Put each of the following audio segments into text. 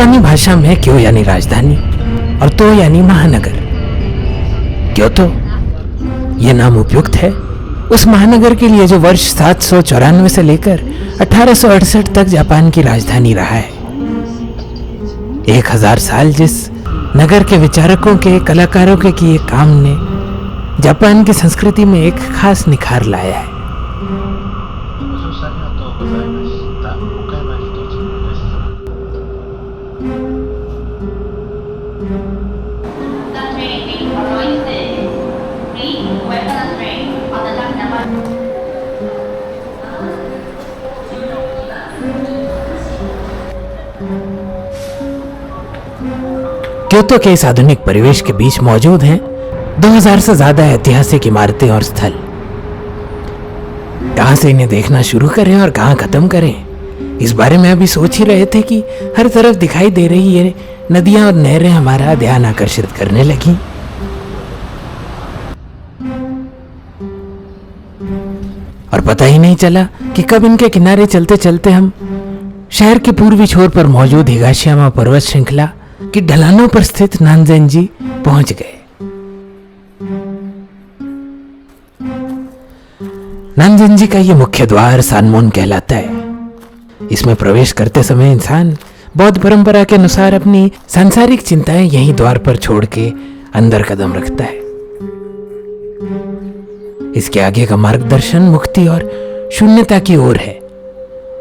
जापानी भाषा में क्यो यानी राजधानी और तो यानी महानगर। क्योतो ये नाम उपयुक्त है उस महानगर के लिए जो वर्ष 794 से लेकर 1868 तक जापान की राजधानी रहा है। 1000 साल जिस नगर के विचारकों के, कलाकारों के किए काम ने जापान की संस्कृति में एक खास निखार लाया है। क्योतो के इस आधुनिक परिवेश के बीच मौजूद हैं 2000 से ज्यादा ऐतिहासिक इमारतें और स्थल। कहां से इन्हें देखना शुरू करें और कहां खत्म करें, इस बारे में अभी सोच ही रहे थे कि हर तरफ दिखाई दे रही ये नदियां और नहरें हमारा ध्यान आकर्षित करने लगी। और पता ही नहीं चला कि कब इनके किनारे चलते चलते हम शहर के पूर्वी छोर पर मौजूद हिगाशियामा पर्वत श्रृंखला की ढलानों पर स्थित नानजेंजी पहुंच गए। नानजेंजी का ये मुख्य द्वार सानमोन कहलाता है। इसमें प्रवेश करते समय इंसान बौद्ध परंपरा के अनुसार अपनी सांसारिक चिंताएं यहीं द्वार पर छोड़ के अंदर कदम रखता है। इसके आगे का मार्गदर्शन मुक्ति और शून्यता की ओर है।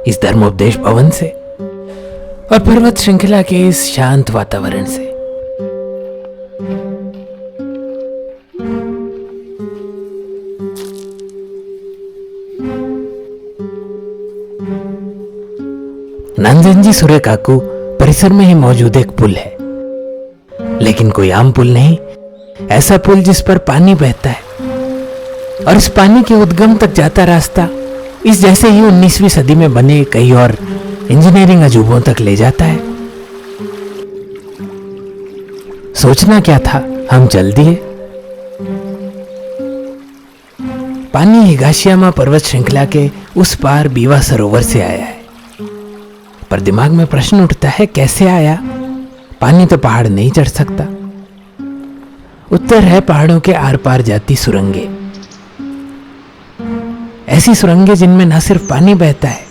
इस धर्मोपदेश भवन से और पर्वत श्रृंखला के इस शांत वातावरण से। नानजेंजी सुरेकाकु परिसर में ही मौजूद एक पुल है, लेकिन कोई आम पुल नहीं, ऐसा पुल जिस पर पानी बहता है और इस पानी के उद्गम तक जाता रास्ता इस जैसे ही 19वीं सदी में बने कई और इंजीनियरिंग अजूबों तक ले जाता है। सोचना क्या था, हम चल दिए। पानी हिगाशियामा पर्वत श्रृंखला के उस पार बीवा सरोवर से आया है, पर दिमाग में प्रश्न उठता है कैसे आया। पानी तो पहाड़ नहीं चढ़ सकता। उत्तर है पहाड़ों के आर पार जाती सुरंगें। ऐसी सुरंगें जिनमें न सिर्फ पानी बहता है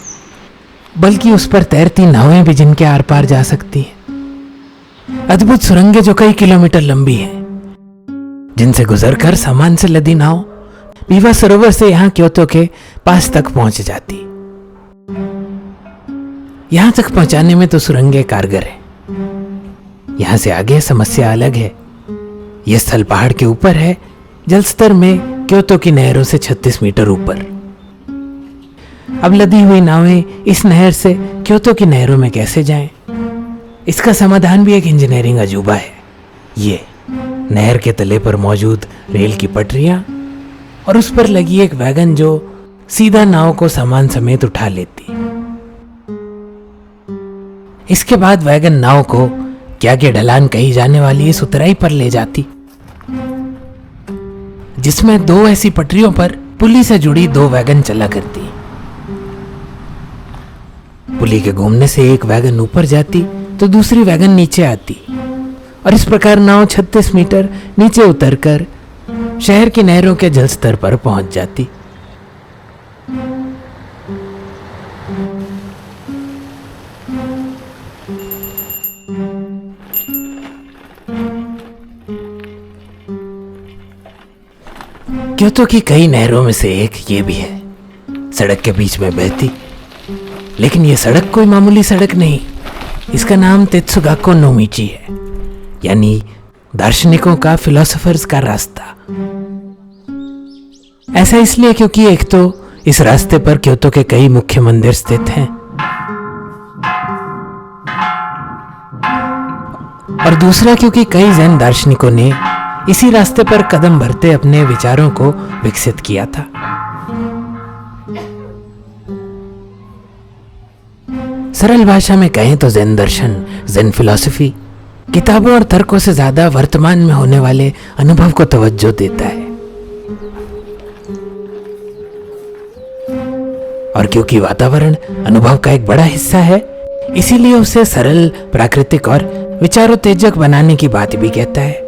बल्कि उस पर तैरती नावें भी जिनके आर पार जा सकती हैं। अद्भुत सुरंगें जो कई किलोमीटर लंबी हैं, जिनसे गुजरकर सामान से लदी नाव बीवा सरोवर से यहां क्योतो के पास तक पहुंच जाती। यहां तक पहुंचाने में तो सुरंगें कारगर है। यहां से आगे समस्या अलग है। यह स्थल पहाड़ के ऊपर है, जल स्तर में क्योतो की नहरों से 36 मीटर ऊपर। अब लदी हुई नावें इस नहर से क्योतो की नहरों में कैसे जाएं? इसका समाधान भी एक इंजीनियरिंग अजूबा है। ये नहर के तले पर मौजूद रेल की पटरियां और उस पर लगी एक वैगन जो सीधा नाव को सामान समेत उठा लेती। इसके बाद वैगन नाव को क्या के ढलान कही जाने वाली इस उतराई पर ले जाती, जिसमें 2 ऐसी पटरियों पर पुली से जुड़ी 2 वैगन चला करती। पुली के घूमने से एक वैगन ऊपर जाती तो दूसरी वैगन नीचे आती और इस प्रकार नाव 36 मीटर नीचे उतरकर शहर की नहरों के जल स्तर पर पहुंच जाती। क्योतो की कई नहरों में से एक ये भी है, सड़क के बीच में बहती। लेकिन यह सड़क कोई मामूली सड़क नहीं, इसका नाम तेत्सुगाको नो मिची है, यानी दार्शनिकों का, फिलोसोफर्स का रास्ता। ऐसा इसलिए क्योंकि एक तो इस रास्ते पर क्योतो के कई मुख्य मंदिर स्थित हैं और दूसरा क्योंकि कई जैन दार्शनिकों ने इसी रास्ते पर कदम भरते अपने विचारों को विकसित किया था। सरल भाषा में कहें तो ज़ेन दर्शन, ज़ेन फिलॉसफी किताबों और तर्कों से ज्यादा वर्तमान में होने वाले अनुभव को तवज्जो देता है। और क्योंकि वातावरण अनुभव का एक बड़ा हिस्सा है, इसीलिए उसे सरल, प्राकृतिक और विचारोत्तेजक बनाने की बात भी कहता है।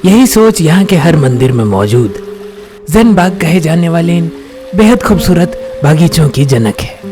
यही सोच यहाँ के हर मंदिर में मौजूद ज़ेन बाग कहे जाने वाले इन बेहद खूबसूरत बागीचों की जनक है।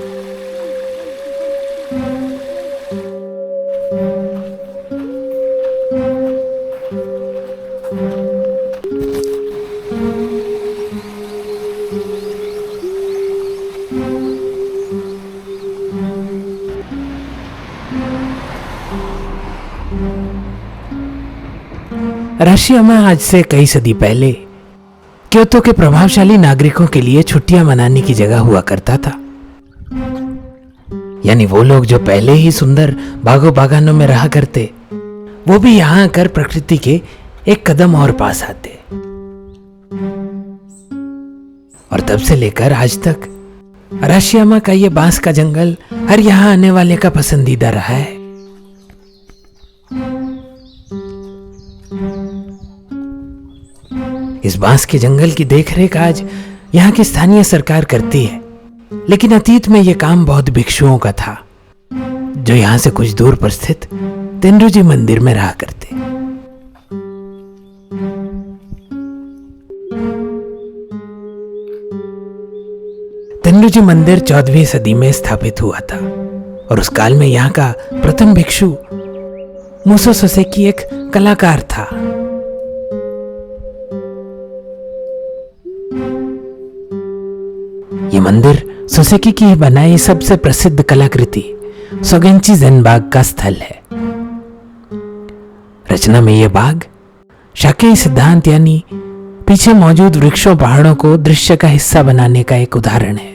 अराशियामा आज से कई सदी पहले क्योतो के प्रभावशाली नागरिकों के लिए छुट्टियां मनाने की जगह हुआ करता था। यानी वो लोग जो पहले ही सुंदर बागों बागानों में रहा करते, वो भी यहां आकर प्रकृति के एक कदम और पास आते। और तब से लेकर आज तक अराशियामा का ये बांस का जंगल हर यहां आने वाले का पसंदीदा रहा है। इस बांस के जंगल की देखरेख आज यहाँ की स्थानीय सरकार करती है, लेकिन अतीत में यह काम बौद्ध भिक्षुओं का था, जो यहां से कुछ दूर पर स्थित तेनरुजी मंदिर में रहा करते। तेनरुजी मंदिर 14वीं सदी में स्थापित हुआ था और उस काल में यहाँ का प्रथम भिक्षु मुसो सोसेकी एक कलाकार था। ये मंदिर सोसेकी की ही बनाई सबसे प्रसिद्ध कलाकृति सोगेंची ज़ेन बाग का स्थल है। रचना में यह बाग शाकेई सिद्धांत यानी पीछे मौजूद वृक्षों पहाड़ों को दृश्य का हिस्सा बनाने का एक उदाहरण है।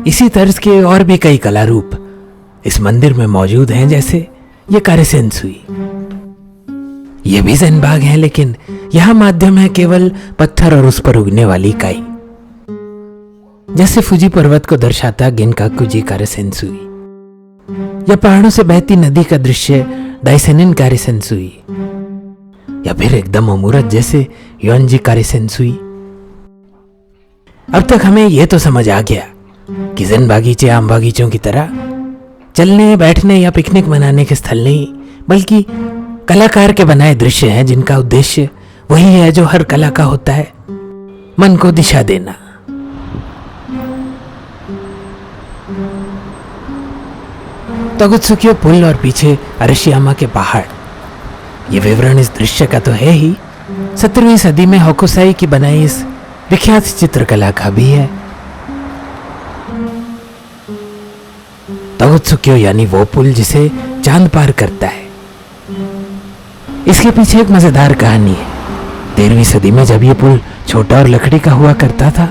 इसी तर्ज के और भी कई कला रूप इस मंदिर में मौजूद हैं, जैसे ये कारेसेंसुई। ये भी ज़ेन बाग है, लेकिन यहां माध्यम है केवल पत्थर और उस पर उगने वाली काई, जैसे फुजी पर्वत को दर्शाता गिनकाकुजी कारेसेंसुई, या पहाड़ों से बहती नदी का दृश्य डाइसेनिन कारेसेंसुई, या फिर एकदम अमूर्त जैसे योनजी कारेसेंसुई। अब तक हमें यह तो समझ आ गया कि ज़ेन बागीचे आम बागीचों की तरह चलने, बैठने या पिकनिक मनाने के स्थल नहीं, बल्कि कलाकार के बनाए दृश्य हैं, जिनका उद्देश्य वही है जो हर कला का होता है, मन को दिशा देना। तोगुत्सुकियो पुल और पीछे अराशियामा के पहाड़, ये विवरण इस दृश्य का तो है ही, 17वीं सदी में होकुसाई की बनाई इस विख्यात चित्रकला का भी है। तोगुत्सुकियो यानी वो पुल जिसे चांद पार करता है। इसके पीछे एक मजेदार कहानी है। 13वीं सदी में जब ये पुल छोटा और लकड़ी का हुआ करता था,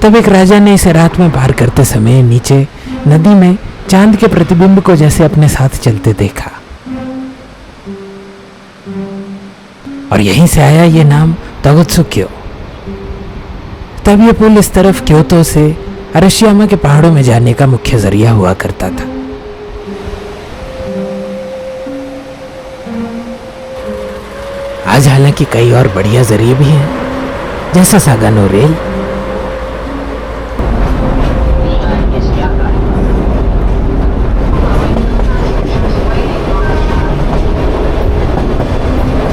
तब एक राजा ने इसे रात में पार करते समय नीचे नदी में चांद के प्रतिबिंब को जैसे अपने साथ चलते देखा, और यहीं से आया ये नाम तोगुत्सुकियो। तब ये पुल इस तरफ क्योतो से अराशियामा के पहाड़ों में जाने का मुख्य जरिया हुआ करता था। आज हालांकि कई और बढ़िया जरिए भी हैं, जैसा सागानो रेल।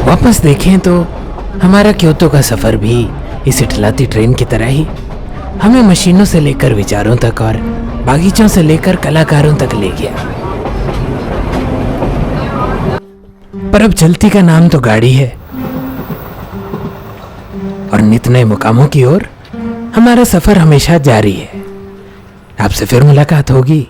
वापस देखें तो हमारा क्योतो का सफर भी इस इटलाती ट्रेन की तरह ही हमें मशीनों से लेकर विचारों तक और बागीचों से लेकर कलाकारों तक ले गया। पर अब चलती का नाम तो गाड़ी है, और नित नए मुकामों की ओर हमारा सफर हमेशा जारी है। आपसे फिर मुलाकात होगी।